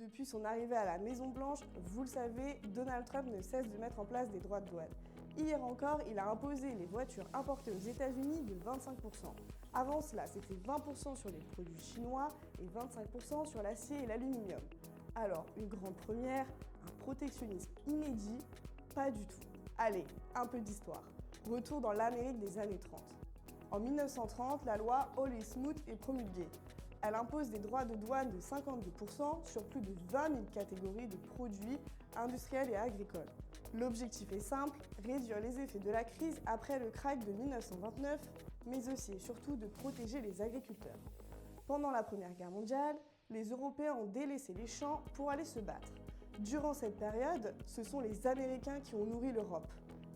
Depuis son arrivée à la Maison-Blanche, vous le savez, Donald Trump ne cesse de mettre en place des droits de douane. Hier encore, il a imposé les voitures importées aux États-Unis de 25%. Avant cela, c'était 20% sur les produits chinois et 25% sur l'acier et l'aluminium. Alors, une grande première, un protectionnisme inédit? Pas du tout. Allez, un peu d'histoire. Retour dans l'Amérique des années 30. En 1930, la loi Hawley-Smoot est promulguée. Elle impose des droits de douane de 52% sur plus de 20 000 catégories de produits industriels et agricoles. L'objectif est simple, réduire les effets de la crise après le krach de 1929, mais aussi et surtout de protéger les agriculteurs. Pendant la Première Guerre mondiale, les Européens ont délaissé les champs pour aller se battre. Durant cette période, ce sont les Américains qui ont nourri l'Europe.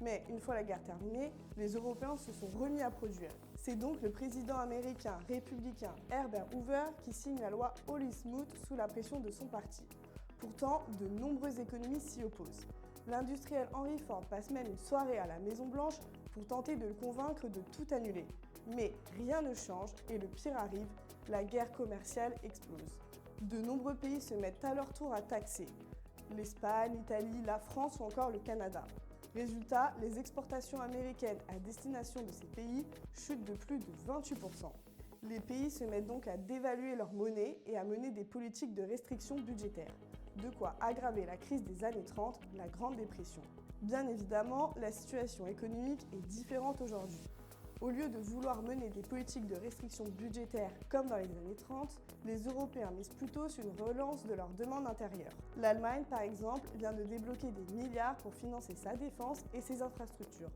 Mais une fois la guerre terminée, les Européens se sont remis à produire. C'est donc le président américain républicain Herbert Hoover qui signe la loi Hawley-Smoot sous la pression de son parti. Pourtant, de nombreuses économies s'y opposent. L'industriel Henry Ford passe même une soirée à la Maison-Blanche pour tenter de le convaincre de tout annuler. Mais rien ne change et le pire arrive, la guerre commerciale explose. De nombreux pays se mettent à leur tour à taxer. L'Espagne, l'Italie, la France ou encore le Canada. Résultat, les exportations américaines à destination de ces pays chutent de plus de 28%. Les pays se mettent donc à dévaluer leur monnaie et à mener des politiques de restriction budgétaire. De quoi aggraver la crise des années 30, la Grande Dépression. Bien évidemment, la situation économique est différente aujourd'hui. Au lieu de vouloir mener des politiques de restriction budgétaire comme dans les années 30, les Européens misent plutôt sur une relance de leur demande intérieure. L'Allemagne, par exemple, vient de débloquer des milliards pour financer sa défense et ses infrastructures.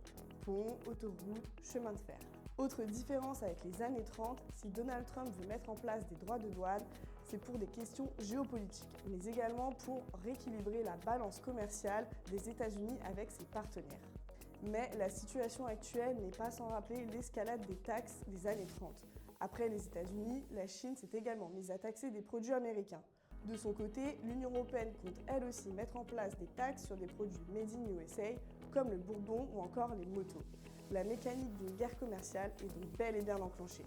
Ponts, autoroutes, chemins de fer. Autre différence avec les années 30, si Donald Trump veut mettre en place des droits de douane, c'est pour des questions géopolitiques, mais également pour rééquilibrer la balance commerciale des États-Unis avec ses partenaires. Mais la situation actuelle n'est pas sans rappeler l'escalade des taxes des années 30. Après les États-Unis, la Chine s'est également mise à taxer des produits américains. De son côté, l'Union européenne compte elle aussi mettre en place des taxes sur des produits made in USA, comme le bourbon ou encore les motos. La mécanique d'une guerre commerciale est donc bel et bien enclenchée.